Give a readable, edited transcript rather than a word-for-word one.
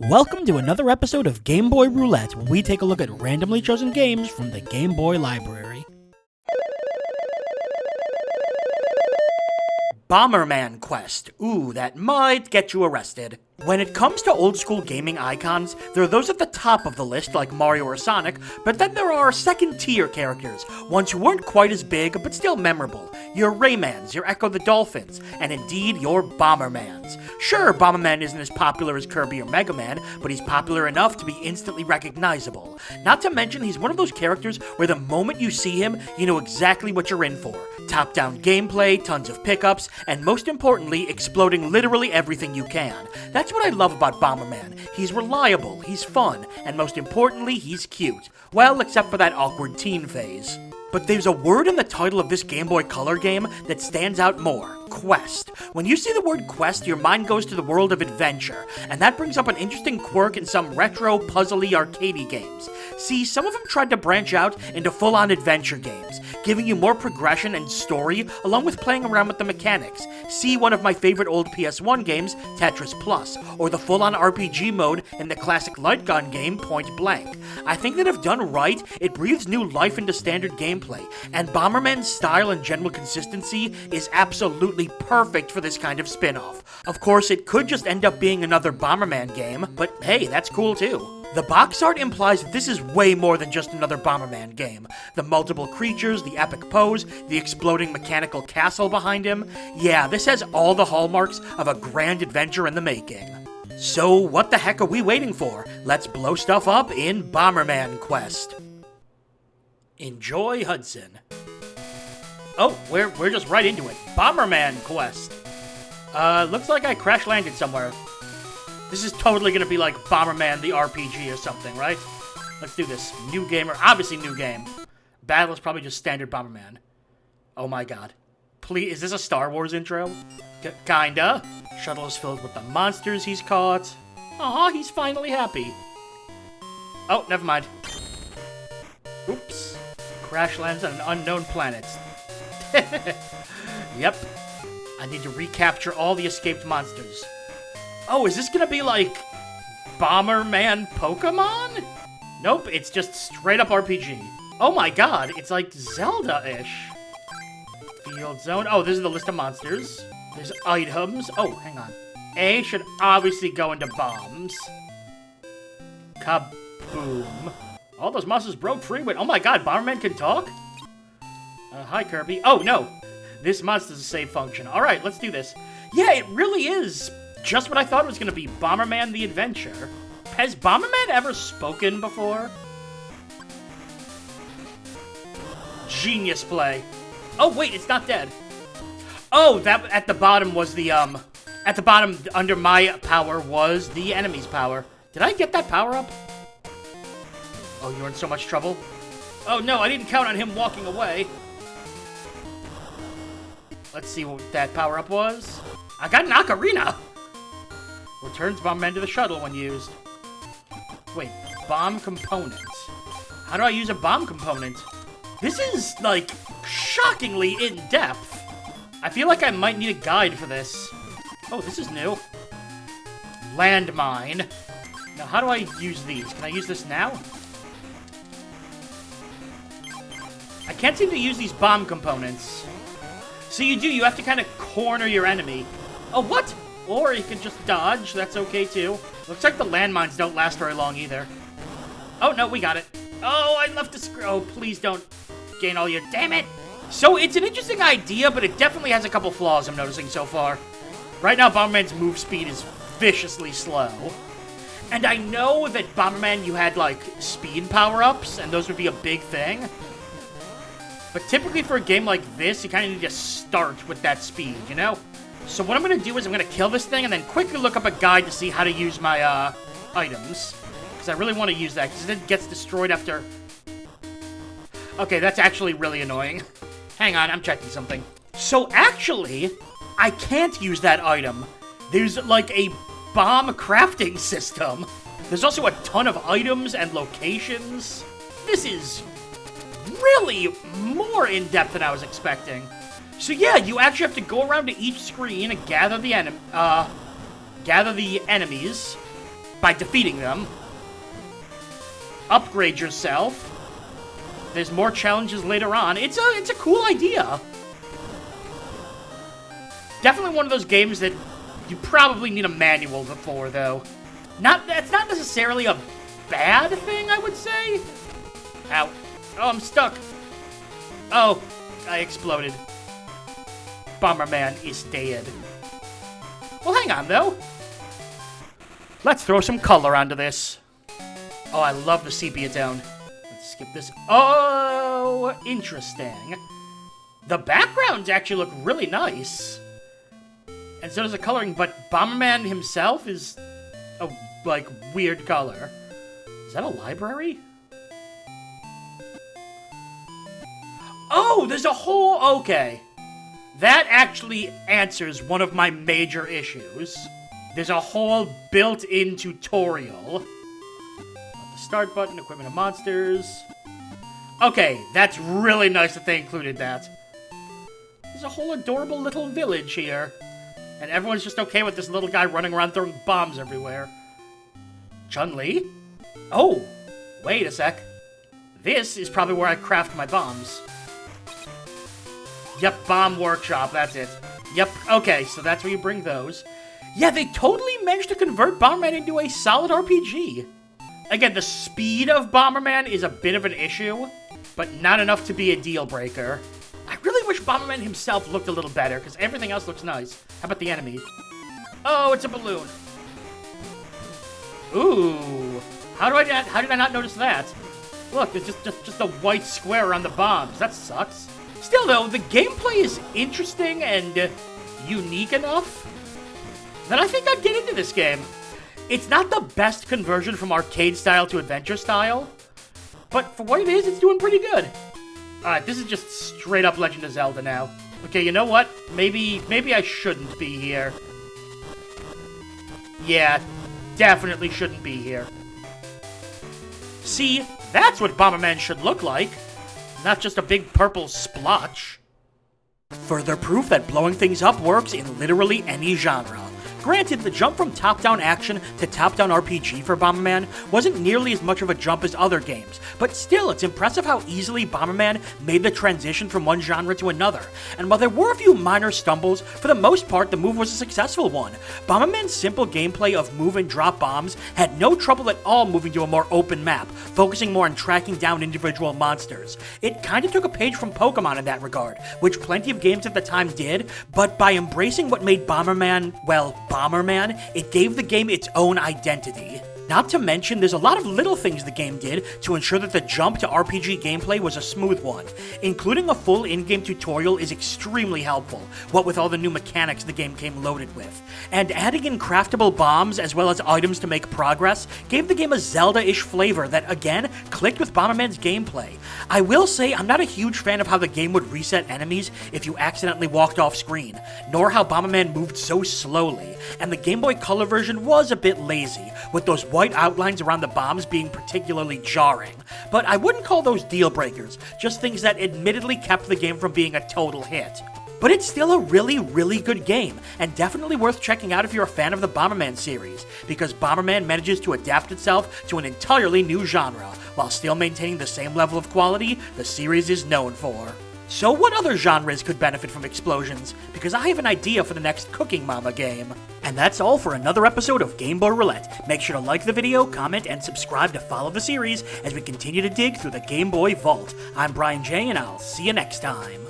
Welcome to another episode of Game Boy Roulette, where we take a look at randomly chosen games from the Game Boy library. Bomberman Quest. Ooh, that might get you arrested. When it comes to old school gaming icons, there are those at the top of the list like Mario or Sonic, but then there are second tier characters, ones who weren't quite as big but still memorable. Your Raymans, your Echo the Dolphins, and indeed your Bombermans. Sure, Bomberman isn't as popular as Kirby or Mega Man, but he's popular enough to be instantly recognizable. Not to mention, he's one of those characters where the moment you see him, you know exactly what you're in for. Top-down gameplay, tons of pickups, and most importantly, exploding literally everything you can. That's what I love about Bomberman. He's reliable, he's fun, and most importantly, he's cute. Well, except for that awkward teen phase. But there's a word in the title of this Game Boy Color game that stands out more. Quest. When you see the word quest, your mind goes to the world of adventure, and that brings up an interesting quirk in some retro, puzzly, arcadey games. See, some of them tried to branch out into full-on adventure games, giving you more progression and story, along with playing around with the mechanics. See one of my favorite old PS1 games, Tetris Plus, or the full-on RPG mode in the classic light gun game, Point Blank. I think that if done right, it breathes new life into standard gameplay, and Bomberman's style and general consistency is absolutely perfect for this kind of spin-off. Of course, it could just end up being another Bomberman game, but hey, that's cool too. The box art implies that this is way more than just another Bomberman game. The multiple creatures, the epic pose, the exploding mechanical castle behind him. Yeah, this has all the hallmarks of a grand adventure in the making. So what the heck are we waiting for? Let's blow stuff up in Bomberman Quest. Enjoy, Hudson. Oh, we're just right into it. Bomberman Quest. Looks like I crash landed somewhere. This is totally gonna be like Bomberman the RPG or something, right? Let's do this. New gamer, obviously new game. Battle is probably just standard Bomberman. Oh my god. Please, is this a Star Wars intro? Kinda. Shuttle is filled with the monsters he's caught. Aw, he's finally happy. Oh, never mind. Oops. Crash lands on an unknown planet. Yep. I need to recapture all the escaped monsters. Oh, is this gonna be like Bomberman Pokemon? Nope, it's just straight up RPG. Oh my god, it's like Zelda-ish. Field zone. Oh, this is the list of monsters. There's items. Oh, hang on. A should obviously go into bombs. Kaboom. All those monsters broke free with... Oh my god, Bomberman can talk? Hi, Kirby. Oh, no. This monster's a save function. Alright, let's do this. Yeah, it really is just what I thought it was going to be. Bomberman the Adventure. Has Bomberman ever spoken before? Genius play. Oh, wait, it's not dead. Oh, that at the bottom was the, at the bottom under my power was the enemy's power. Did I get that power up? Oh, you're in so much trouble. Oh, no, I didn't count on him walking away. Let's see what that power up was. I got an ocarina. Returns Bomberman to the shuttle when used. Wait, bomb component. How do I use a bomb component? This is, like, shockingly in-depth. I feel like I might need a guide for this. Oh, this is new. Landmine. Now, how do I use these? Can I use this now? I can't seem to use these bomb components. So you have to kind of corner your enemy. Oh, what? Or you can just dodge, that's okay too. Looks like the landmines don't last very long either. Oh, no, we got it. Oh, I left the screw. Oh, please don't gain all your... Damn it! So, it's an interesting idea, but it definitely has a couple flaws I'm noticing so far. Right now, Bomberman's move speed is viciously slow. And I know that Bomberman, you had, like, speed power-ups, and those would be a big thing. But typically for a game like this, you kind of need to start with that speed, you know? So what I'm going to do is I'm going to kill this thing and then quickly look up a guide to see how to use my, items. Because I really want to use that, because it gets destroyed after... Okay, that's actually really annoying. Hang on, I'm checking something. So actually, I can't use that item. There's, like, a bomb crafting system. There's also a ton of items and locations. This is really more in-depth than I was expecting. So yeah, you actually have to go around to each screen and gather the enemies. by defeating them. Upgrade yourself. There's more challenges later on. It's a cool idea. Definitely one of those games that you probably need a manual for, though. That's not necessarily a bad thing, I would say. Ow. Oh, I'm stuck. Oh, I exploded. Bomberman is dead. Well, hang on, though. Let's throw some color onto this. Oh, I love the sepia tone. Let's skip this. Oh, interesting. The backgrounds actually look really nice. And so does the coloring, but Bomberman himself is a, like, weird color. Is that a library? Oh, there's a whole... Okay. That actually answers one of my major issues. There's a whole built-in tutorial. The start button, equipment and monsters. Okay, that's really nice that they included that. There's a whole adorable little village here. And everyone's just okay with this little guy running around throwing bombs everywhere. Chun-Li? Oh, wait a sec. This is probably where I craft my bombs. Yep, bomb workshop, that's it. Yep, okay, so that's where you bring those. Yeah, they totally managed to convert Bomberman into a solid RPG. Again, the speed of Bomberman is a bit of an issue, but not enough to be a deal breaker. I really wish Bomberman himself looked a little better, because everything else looks nice. How about the enemy? Oh, it's a balloon. Ooh. How did I not notice that? Look, there's just a white square around the bombs. That sucks. Still, though, the gameplay is interesting and unique enough that I think I'd get into this game. It's not the best conversion from arcade style to adventure style, but for what it is, it's doing pretty good. Alright, this is just straight up Legend of Zelda now. Okay, you know what? Maybe I shouldn't be here. Yeah, definitely shouldn't be here. See, that's what Bomberman should look like. Not just a big purple splotch. Further proof that blowing things up works in literally any genre. Granted, the jump from top-down action to top-down RPG for Bomberman wasn't nearly as much of a jump as other games, but still, it's impressive how easily Bomberman made the transition from one genre to another. And while there were a few minor stumbles, for the most part, the move was a successful one. Bomberman's simple gameplay of move and drop bombs had no trouble at all moving to a more open map, focusing more on tracking down individual monsters. It kinda took a page from Pokemon in that regard, which plenty of games at the time did, but by embracing what made Bomberman, well, Bomberman, it gave the game its own identity. Not to mention, there's a lot of little things the game did to ensure that the jump to RPG gameplay was a smooth one. Including a full in-game tutorial is extremely helpful, what with all the new mechanics the game came loaded with. And adding in craftable bombs as well as items to make progress gave the game a Zelda-ish flavor that, again, clicked with Bomberman's gameplay. I will say I'm not a huge fan of how the game would reset enemies if you accidentally walked off screen, nor how Bomberman moved so slowly, and the Game Boy Color version was a bit lazy, with those white outlines around the bombs being particularly jarring. But I wouldn't call those deal breakers, just things that admittedly kept the game from being a total hit. But it's still a really, really good game, and definitely worth checking out if you're a fan of the Bomberman series, because Bomberman manages to adapt itself to an entirely new genre, while still maintaining the same level of quality the series is known for. So what other genres could benefit from explosions? Because I have an idea for the next Cooking Mama game. And that's all for another episode of Game Boy Roulette. Make sure to like the video, comment, and subscribe to follow the series as we continue to dig through the Game Boy vault. I'm Brian J, and I'll see you next time.